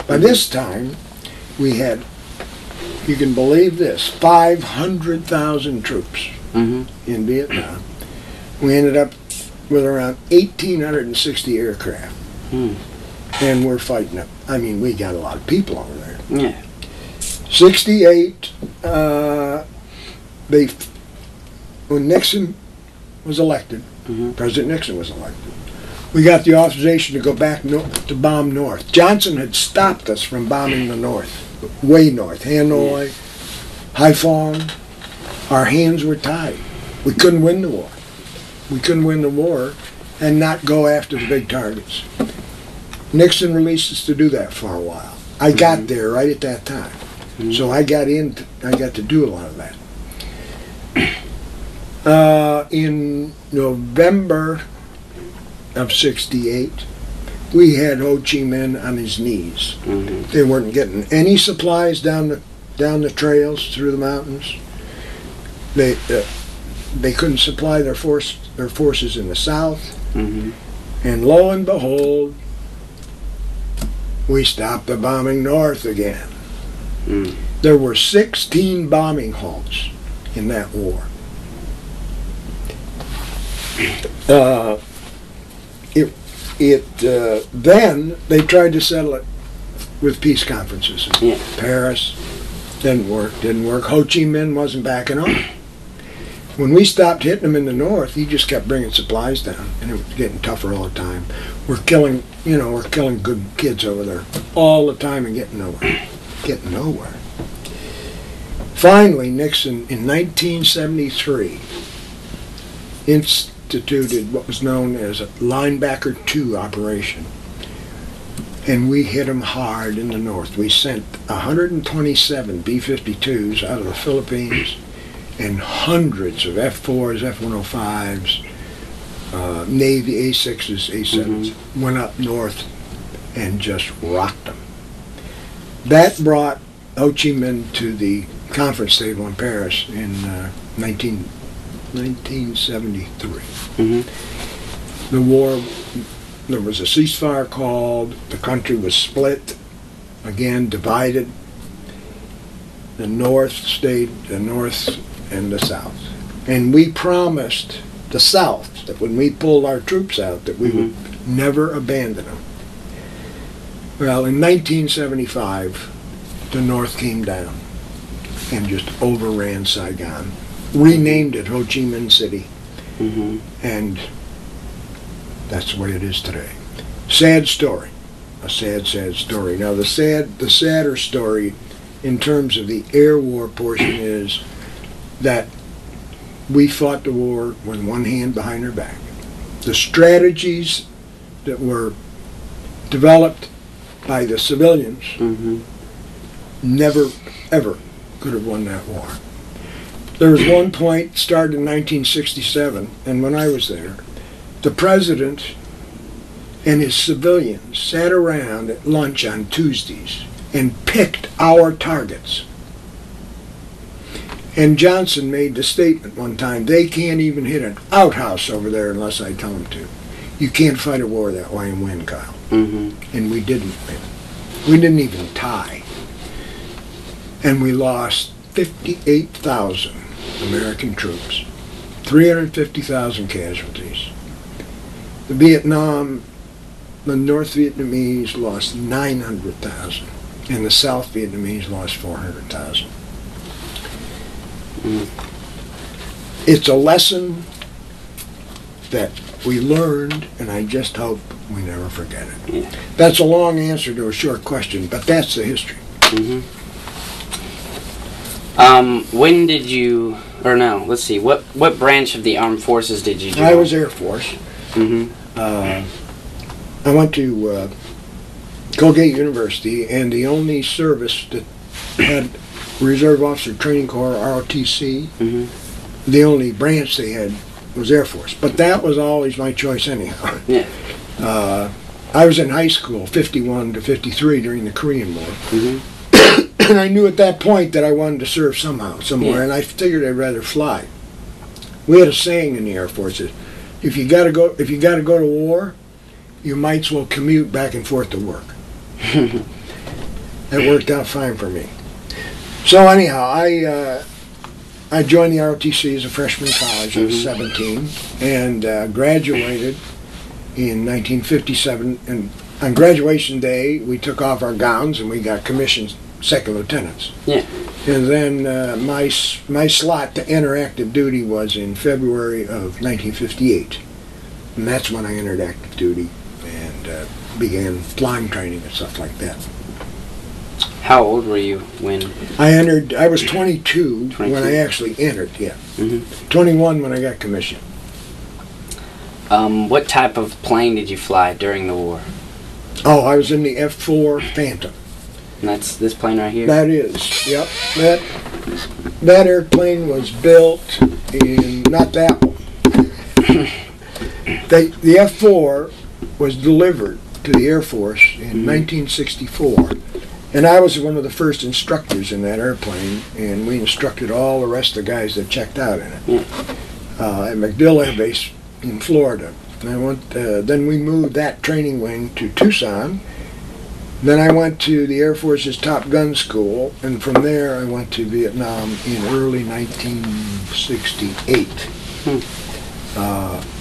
By this time, we had, you can believe this, 500,000 troops in Vietnam. We ended up with around 1,860 aircraft. And we're fighting up. I mean, we got a lot of people over there. Yeah. 68, when Nixon was elected, President Nixon was elected, we got the authorization to go back to bomb north. Johnson had stopped us from bombing the north, way north, Hanoi, Haiphong. Our hands were tied. We couldn't win the war. We couldn't win the war and not go after the big targets. Nixon released us to do that for a while. I got there right at that time. So I got to do a lot of that. In November of '68, we had Ho Chi Minh on his knees. They weren't getting any supplies down the trails through the mountains. They couldn't supply their forces in the south. And lo and behold, we stopped the bombing north again. There were 16 bombing halts in that war. Then they tried to settle it with peace conferences in Paris. Didn't work. Ho Chi Minh wasn't backing off. When we stopped hitting him in the north, he just kept bringing supplies down, and it was getting tougher all the time. We're killing good kids over there all the time and getting nowhere. Finally, Nixon, in 1973, instituted what was known as a Linebacker 2 operation, and we hit them hard in the north. We sent 127 B-52s out of the Philippines and hundreds of F-4s, F-105s, Navy A-6s, A-7s, went up north and just rocked them. That brought Ho Chi Minh to the conference table in Paris in 1973. The war, there was a ceasefire called, the country was split, again divided. The north stayed, the north and the south. And we promised the south that when we pulled our troops out that we would never abandon them. Well, in 1975, the north came down and just overran Saigon, renamed it Ho Chi Minh City, and that's the way it is today. Sad story, a sad, sad story. Now the sadder story in terms of the air war portion is that we fought the war with one hand behind our back. The strategies that were developed by the civilians never, ever could have won that war. There was one point, started in 1967, and when I was there, the president and his civilians sat around at lunch on Tuesdays and picked our targets. And Johnson made the statement one time, they can't even hit an outhouse over there unless I tell them to. You can't fight a war that way and win, Kyle. And we didn't win. We didn't even tie. And we lost 58,000 American troops, 350,000 casualties. The North Vietnamese lost 900,000, and the South Vietnamese lost 400,000. It's a lesson that we learned, and I just hope we never forget it. That's a long answer to a short question, but that's the history. When did you, or no, let's see, what branch of the armed forces did you join? I was Air Force. I went to Colgate University, and the only service that had Reserve Officer Training Corps, ROTC, the only branch they had was Air Force. But that was always my choice anyhow. I was in high school, 51 to 53, during the Korean War. And I knew at that point that I wanted to serve somehow, somewhere, and I figured I'd rather fly. We had a saying in the Air Force that if you got to go to war, you might as well commute back and forth to work. It worked out fine for me. So anyhow, I joined the ROTC as a freshman in college. I was 17 and graduated in 1957. And on graduation day, we took off our gowns and we got commissioned second lieutenants. Yeah. And then my slot to enter active duty was in February of 1958. And that's when I entered active duty and began flying training and stuff like that. How old were you when? I was 22 when I actually entered, yeah. 21 when I got commissioned. What type of plane did you fly during the war? Oh, I was in the F-4 Phantom. And that's this plane right here? That is, yep. That airplane was built in, not that one. The F-4 was delivered to the Air Force in 1964. And I was one of the first instructors in that airplane, and we instructed all the rest of the guys that checked out in it at MacDill Air Base in Florida. And then we moved that training wing to Tucson. Then I went to the Air Force's Top Gun School, and from there I went to Vietnam in early 1968.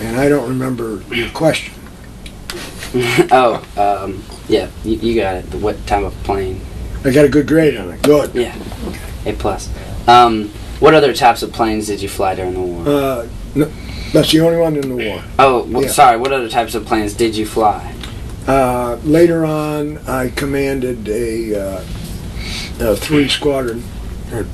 And I don't remember your question. Yeah, you got it. What type of plane? I got a good grade on it. Good. Yeah, A+. What other types of planes did you fly during the war? No, that's the only one in the war. Oh, well, yeah. Sorry, what other types of planes did you fly? Later on, I commanded a 3-squadron, or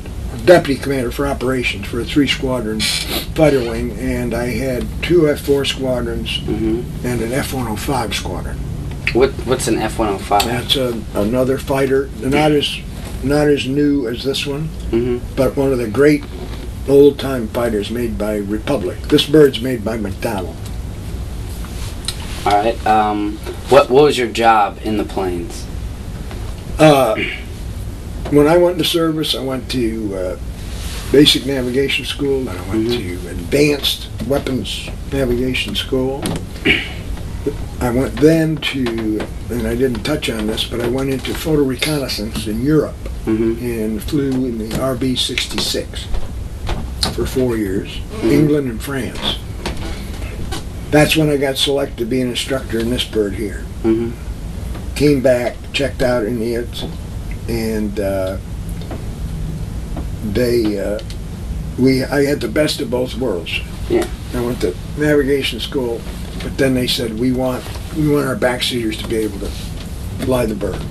deputy commander for operations for a 3-squadron fighter wing, and I had 2 F-4 squadrons and an F-105 squadron. What's an F-105? That's another fighter, not as new as this one, but one of the great old-time fighters made by Republic. This bird's made by McDonnell. All right. What was your job in the planes? When I went into service, I went to basic navigation school, and I went to advanced weapons navigation school. I went then to, and I didn't touch on this, but I went into photo reconnaissance in Europe and flew in the RB-66 for 4 years, England and France. That's when I got selected to be an instructor in this bird here. Came back, checked out in it, and I had the best of both worlds. Yeah. I went to navigation school, but then they said we want our backseaters to be able to fly the bird.